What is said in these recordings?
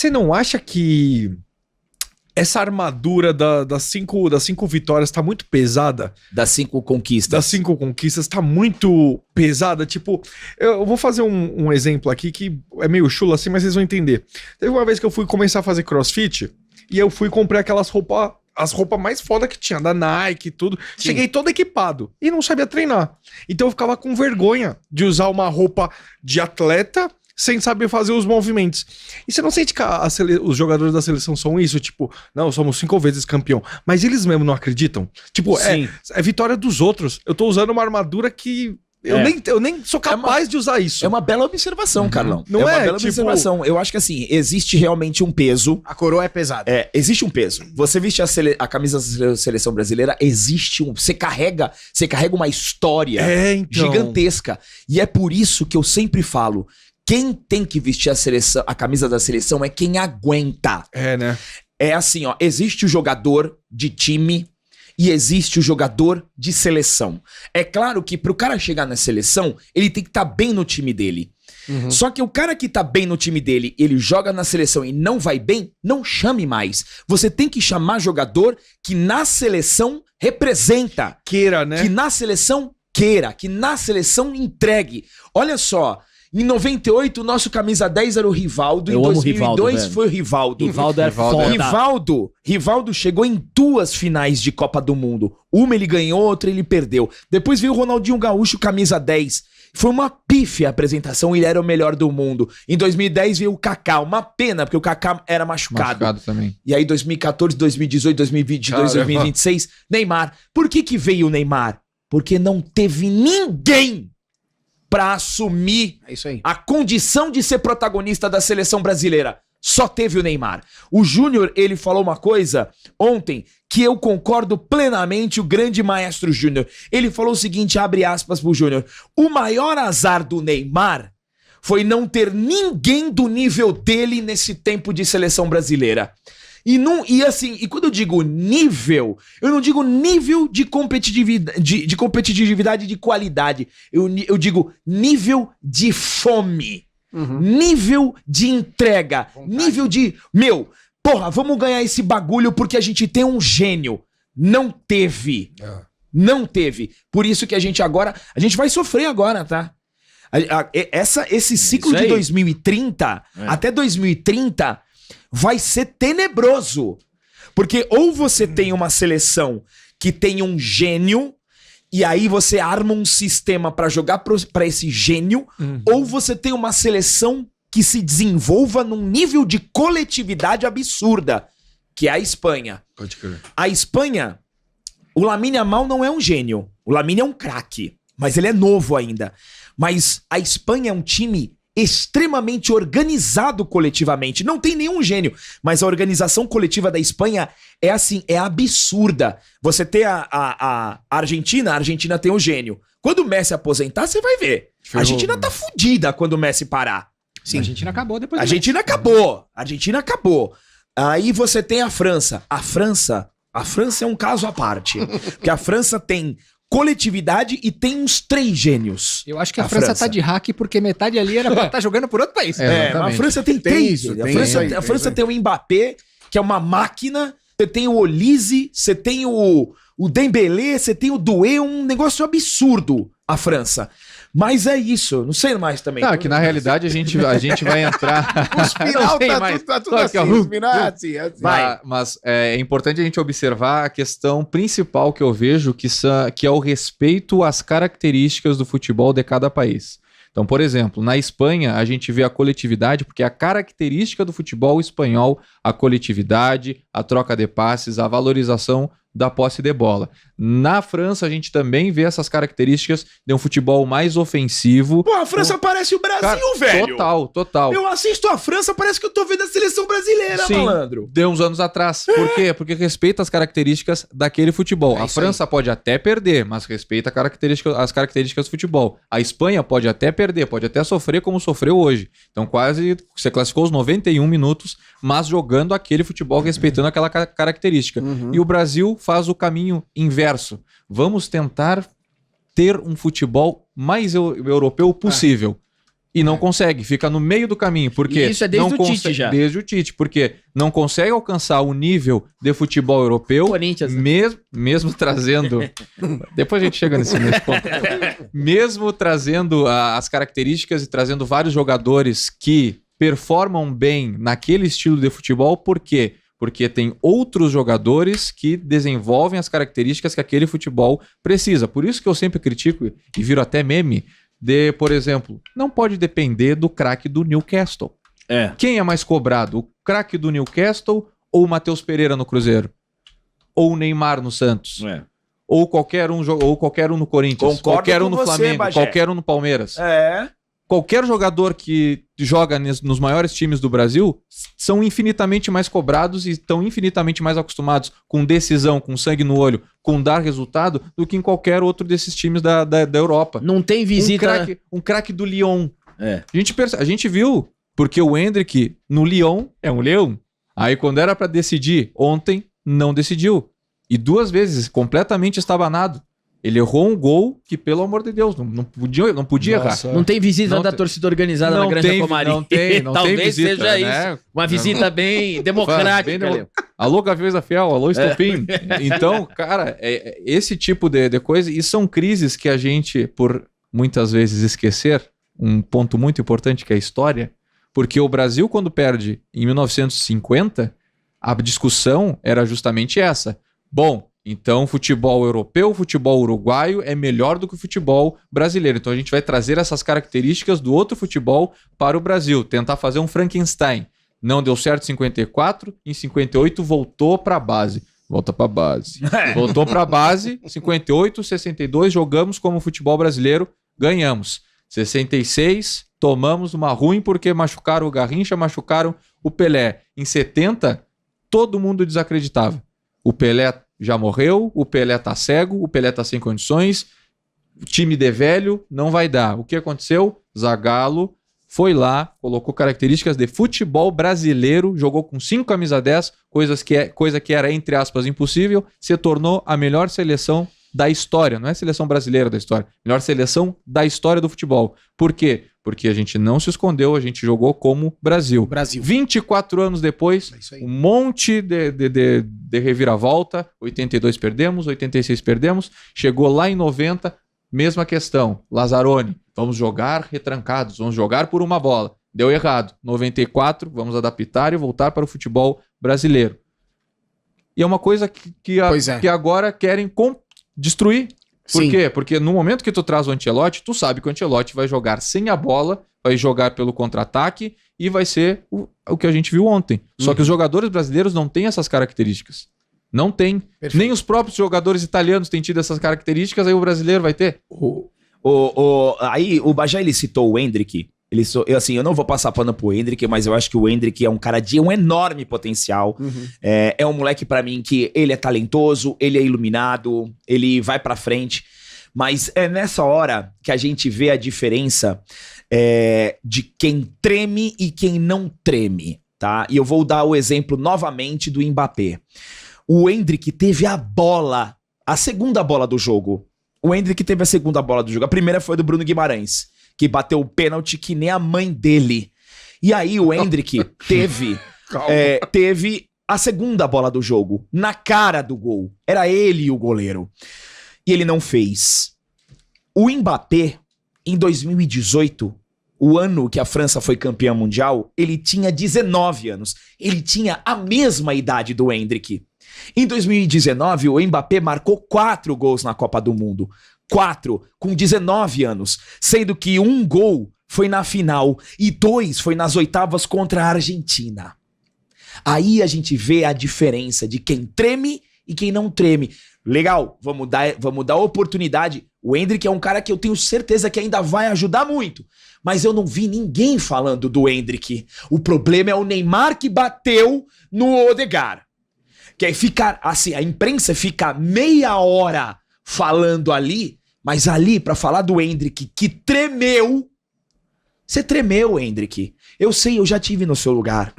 Você não acha que essa armadura das cinco vitórias tá muito pesada? Das 5 conquistas. Das 5 conquistas tá muito pesada. Tipo, eu vou fazer um exemplo aqui que é meio chulo assim, mas vocês vão entender. Teve uma vez que eu fui começar a fazer crossfit e eu fui comprar aquelas roupas, as roupas mais foda que tinha, da Nike e tudo. Sim. Cheguei todo equipado e não sabia treinar. Então eu ficava com vergonha de usar uma roupa de atleta sem saber fazer os movimentos. E você não sente que os jogadores da seleção são isso? Tipo, não, somos 5 vezes campeão. Mas eles mesmo não acreditam? Tipo, é vitória dos outros. Eu tô usando uma armadura que eu nem sou capaz de usar isso. É uma bela observação, Carlão. Não é? Uma bela observação. Eu acho que assim, existe realmente um peso. A coroa é pesada. Existe um peso. Você veste a camisa da seleção brasileira, existe um... Você carrega uma história gigantesca. E é por isso que eu sempre falo, quem tem que vestir a camisa da seleção é quem aguenta. Né? É assim, ó, existe o jogador de time e existe o jogador de seleção. É claro que pro cara chegar na seleção, ele tem que estar bem no time dele. Uhum. Só que o cara que tá bem no time dele, ele joga na seleção e não vai bem, não chame mais. Você tem que chamar jogador que na seleção representa. Queira, né? Que na seleção queira, que na seleção entregue. Olha só... Em 98, o nosso camisa 10 era o Rivaldo. Eu em 2002 foi o Rivaldo. Rivaldo é foda. Rivaldo chegou em 2 finais de Copa do Mundo. Uma ele ganhou, outra ele perdeu. Depois veio o Ronaldinho Gaúcho, camisa 10. Foi uma pífia a apresentação, ele era o melhor do mundo. Em 2010 veio o Kaká, uma pena, porque o Kaká era machucado também. E aí 2014, 2018, 2022, 2026, Neymar. Por que veio o Neymar? Porque não teve ninguém pra assumir a condição de ser protagonista da seleção brasileira. Só teve o Neymar. O Júnior, ele falou uma coisa ontem que eu concordo plenamente, o grande maestro Júnior. Ele falou o seguinte, abre aspas pro Júnior: o maior azar do Neymar foi não ter ninguém do nível dele nesse tempo de seleção brasileira. E quando eu digo nível, eu não digo nível de competitividade, de qualidade. Eu digo nível de fome. Uhum. Nível de entrega. Vontade. Nível de... vamos ganhar esse bagulho porque a gente tem um gênio. Não teve. Não teve. Por isso que a gente vai sofrer agora, tá? Esse ciclo de 2030, até 2030... vai ser tenebroso. Porque ou você tem uma seleção que tem um gênio, e aí você arma um sistema pra jogar pra esse gênio, ou você tem uma seleção que se desenvolva num nível de coletividade absurda, que é a Espanha. Pode crer. A Espanha, o Lamine Yamal não é um gênio. O Lamine é um craque, mas ele é novo ainda. Mas a Espanha é um time extremamente organizado coletivamente. Não tem nenhum gênio, mas a organização coletiva da Espanha é absurda. Você tem a Argentina, a Argentina tem o gênio. Quando o Messi aposentar, você vai ver. A Argentina tá fudida quando o Messi parar. Sim. A Argentina acabou depois. A Argentina acabou. Aí você tem a França. A França é um caso à parte. Porque a França tem coletividade e tem uns 3 gênios. Eu acho que a França tá de hack porque metade ali era pra estar jogando por outro país. Mas a França tem 3. A França tem o Mbappé, que é uma máquina. Você tem o Olise, você tem o Dembélé, você tem o Doué, um negócio absurdo, a França. Mas é isso, não sei mais também. Não, que na realidade a gente vai entrar... Os final tá tudo assim, os final assim. Mas é importante a gente observar a questão principal que eu vejo, que é o respeito às características do futebol de cada país. Então, por exemplo, na Espanha a gente vê a coletividade, porque a característica do futebol espanhol, a coletividade, a troca de passes, a valorização da posse de bola. Na França, a gente também vê essas características de um futebol mais ofensivo. Pô, a França parece o Brasil, cara, velho. Total. Eu assisto a França, parece que eu tô vendo a seleção brasileira, sim, malandro. De uns anos atrás. Por quê? Porque respeita as características daquele futebol. A França pode até perder, mas respeita as características do futebol. A Espanha pode até perder, pode até sofrer como sofreu hoje. Então quase você classificou os 91 minutos, mas jogando aquele futebol, respeitando aquela característica. E o Brasil faz o caminho inverso. Vamos tentar ter um futebol mais europeu possível. E não consegue, fica no meio do caminho, porque E isso é desde não o Tite já. Desde o Tite, porque não consegue alcançar o nível de futebol europeu, Corinthians. mesmo trazendo... Depois a gente chega nesse ponto. Mesmo trazendo as características e trazendo vários jogadores que performam bem naquele estilo de futebol, por quê? Porque tem outros jogadores que desenvolvem as características que aquele futebol precisa. Por isso que eu sempre critico e viro até meme por exemplo, não pode depender do craque do Newcastle. Quem é mais cobrado? O craque do Newcastle ou o Matheus Pereira no Cruzeiro? Ou o Neymar no Santos? Ou qualquer um no Corinthians? Concordo qualquer um com no você, Flamengo? Bagé. Qualquer um no Palmeiras? Qualquer jogador que joga nos maiores times do Brasil são infinitamente mais cobrados e estão infinitamente mais acostumados com decisão, com sangue no olho, com dar resultado, do que em qualquer outro desses times da Europa. Não tem visita... Um craque do Lyon. É. A gente viu, porque o Endrick no Lyon é um leão. Aí quando era para decidir ontem, não decidiu. E 2 vezes, completamente estabanado. Ele errou um gol que, pelo amor de Deus, não podia errar. Não tem visita Não da tem- torcida organizada na Granja Comari. Não tem Talvez visita, seja né? isso. Uma visita bem democrática. Bem Léo. Alô, Gaveza Fiel, alô, Estopim. Então, cara, esse tipo de coisa, e são crises que a gente, por muitas vezes esquecer, um ponto muito importante que é a história, porque o Brasil, quando perde em 1950, a discussão era justamente essa. Bom, então futebol europeu, futebol uruguaio é melhor do que o futebol brasileiro. Então a gente vai trazer essas características do outro futebol para o Brasil, tentar fazer um Frankenstein. Não deu certo em 54, em 58 voltou para a base. Volta para a base. Voltou para a base, 58, 62 jogamos como futebol brasileiro, ganhamos. 66 tomamos uma ruim porque machucaram o Garrincha, machucaram o Pelé. Em 70 todo mundo desacreditava. O Pelé já morreu, o Pelé tá cego, o Pelé tá sem condições, o time de velho não vai dar. O que aconteceu? Zagallo foi lá, colocou características de futebol brasileiro, jogou com 5 camisa 10, coisa que era, entre aspas, impossível, se tornou a melhor seleção da história. Não é a seleção brasileira da história, melhor seleção da história do futebol. Por quê? Porque a gente não se escondeu, a gente jogou como Brasil. 24 anos depois, É isso aí. um monte de reviravolta, 82 perdemos, 86 perdemos, chegou lá em 90, mesma questão, Lazzaroni, vamos jogar retrancados, vamos jogar por uma bola, deu errado, 94, vamos adaptar e voltar para o futebol brasileiro. E é uma coisa que agora querem destruir. Por Sim. quê? Porque no momento que tu traz o Ancelotti, tu sabe que o Ancelotti vai jogar sem a bola, vai jogar pelo contra-ataque e vai ser o que a gente viu ontem. Só que os jogadores brasileiros não têm essas características. Não tem. Perfeito. Nem os próprios jogadores italianos têm tido essas características, aí o brasileiro vai ter. Aí o Bagé, ele citou o Endrick. Eu não vou passar pano pro Endrick, mas eu acho que o Endrick é um cara de um enorme potencial. É um moleque pra mim que ele é talentoso, ele é iluminado, ele vai pra frente. Mas é nessa hora que a gente vê a diferença de quem treme e quem não treme, tá? E eu vou dar o exemplo novamente do Mbappé. O Endrick teve a segunda bola do jogo. O Endrick teve a segunda bola do jogo. A primeira foi do Bruno Guimarães, que bateu o pênalti que nem a mãe dele. E aí o Endrick teve a segunda bola do jogo, na cara do gol. Era ele o goleiro. E ele não fez. O Mbappé, em 2018, o ano que a França foi campeã mundial, ele tinha 19 anos. Ele tinha a mesma idade do Endrick. Em 2019, o Mbappé marcou 4 gols na Copa do Mundo. 4, com 19 anos. Sendo que 1 gol foi na final e 2 foi nas oitavas contra a Argentina. Aí a gente vê a diferença de quem treme e quem não treme. Legal, vamos dar oportunidade. O Endrick é um cara que eu tenho certeza que ainda vai ajudar muito. Mas eu não vi ninguém falando do Endrick. O problema é o Neymar que bateu no Odegaard. Que aí fica assim, a imprensa fica meia hora falando ali, mas ali pra falar do Endrick que tremeu. Você tremeu, Endrick. Eu sei, eu já tive no seu lugar.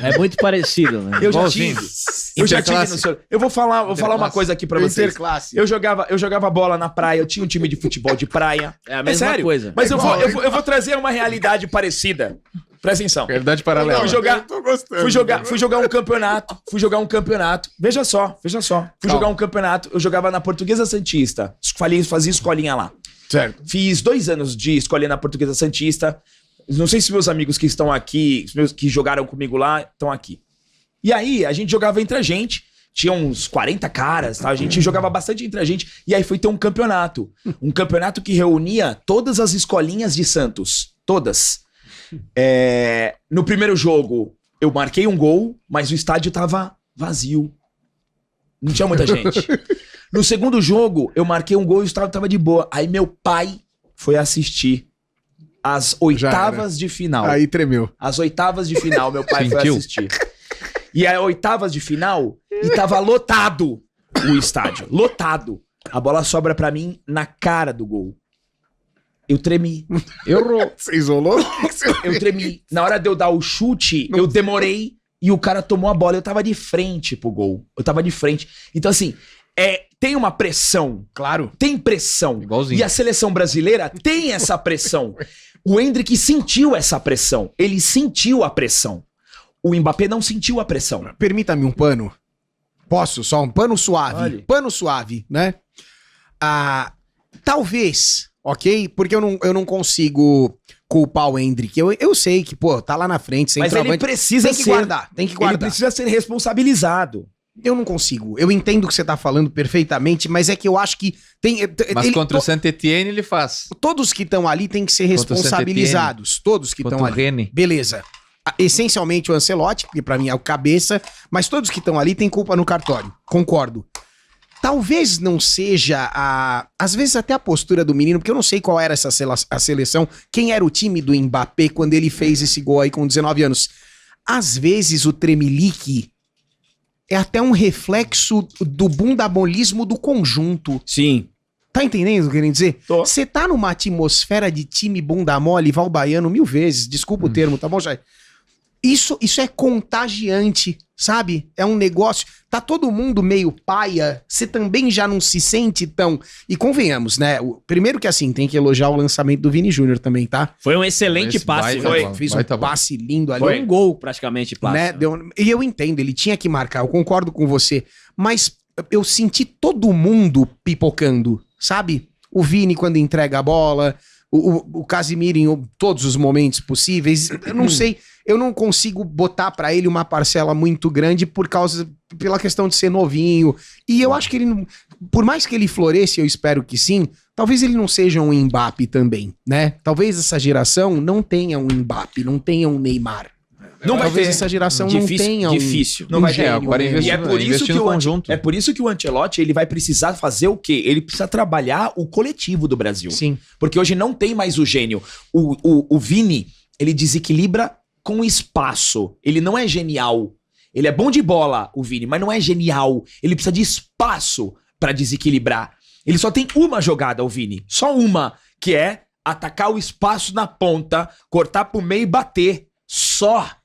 É muito parecido, né? Eu já Igualzinho. tive. Eu já tive Interclasse. no seu... Eu vou falar uma Interclasse. coisa aqui pra vocês. Interclasse. Eu jogava bola na praia, eu tinha um time de futebol de praia. É a mesma sério, coisa. Mas eu vou trazer uma realidade parecida. Presta atenção. Verdade paralela. Fui jogar um campeonato. Veja só. Fui jogar um campeonato. Eu jogava na Portuguesa Santista. Fazia escolinha lá. Certo. Fiz 2 anos de escolinha na Portuguesa Santista. Não sei se meus amigos que estão aqui, os meus que jogaram comigo lá, estão aqui. E aí, a gente jogava entre a gente. Tinha uns 40 caras, tá? A gente jogava bastante entre a gente. E aí foi ter um campeonato. Um campeonato que reunia todas as escolinhas de Santos. Todas. No primeiro jogo, eu marquei um gol, mas o estádio tava vazio. Não tinha muita gente. No segundo jogo, eu marquei um gol e o estádio tava de boa. Aí meu pai foi assistir as oitavas de final. Aí tremeu. As oitavas de final, meu pai foi Sentiu? assistir. E as oitavas de final, e tava lotado o estádio. Lotado. A bola sobra pra mim na cara do gol. Eu tremi. Você isolou? Eu tremi. Na hora de eu dar o chute, eu demorei e o cara tomou a bola. Eu tava de frente pro gol. Eu tava de frente. Então, assim, tem uma pressão. Claro. Tem pressão. Igualzinho. E a seleção brasileira tem essa pressão. O Endrick sentiu essa pressão. Ele sentiu a pressão. O Mbappé não sentiu a pressão. Permita-me um pano. Posso? Só um pano suave. Olhe. Pano suave, né? Talvez, ok? Porque eu não consigo culpar o Endrick. Eu sei que, pô, tá lá na frente, Mas ele precisa tem que ser... guardar, tem que guardar. Ele precisa ser responsabilizado. Eu não consigo. Eu entendo o que você tá falando perfeitamente, mas é que eu acho que tem... Mas contra o Saint-Étienne ele faz. Todos que estão ali têm que ser Contra o responsabilizados. Todos que Contra estão o ali. Rennes. Beleza. Essencialmente o Ancelotti, porque pra mim é o cabeça, mas todos que estão ali têm culpa no cartório. Concordo. Talvez não seja às vezes até a postura do menino, porque eu não sei qual era a seleção, quem era o time do Mbappé quando ele fez esse gol aí com 19 anos. Às vezes o tremelique é até um reflexo do bundabolismo do conjunto. Sim. Tá entendendo o que eu quero dizer? Tô. Você tá numa atmosfera de time bunda mole, Valbaiano 1000 vezes, desculpa o termo, tá bom, Jair? Isso é contagiante, sabe? É um negócio... Tá todo mundo meio paia, você também já não se sente tão... E convenhamos, né? Primeiro que assim, tem que elogiar o lançamento do Vini Júnior também, tá? Foi um excelente Esse passe. baita Foi, bola. Fez Vai, tá um bom. passe lindo ali. foi um gol praticamente passe. Né? E eu entendo, ele tinha que marcar, eu concordo com você. Mas eu senti todo mundo pipocando, sabe? O Vini quando entrega a bola, o Casimiro em todos os momentos possíveis. Eu não sei, eu não consigo botar pra ele uma parcela muito grande pela questão de ser novinho. E eu acho que ele, por mais que ele floresça, eu espero que sim, talvez ele não seja um Mbappé também, né? Talvez essa geração não tenha um Mbappé, não tenha um Neymar. Não vai Talvez ter. essa geração Difícil, não tenha um... difícil. Não vai ter. Agora E investir é por isso investir que no o conjunto. É por isso que o Ancelotti ele vai precisar fazer o quê? Ele precisa trabalhar o coletivo do Brasil. Sim. Porque hoje não tem mais o gênio. O Vini, ele desequilibra com espaço. Ele não é genial. Ele é bom de bola, o Vini, mas não é genial. Ele precisa de espaço pra desequilibrar. Ele só tem uma jogada, o Vini. Só uma, que é atacar o espaço na ponta, cortar pro meio e bater. Só.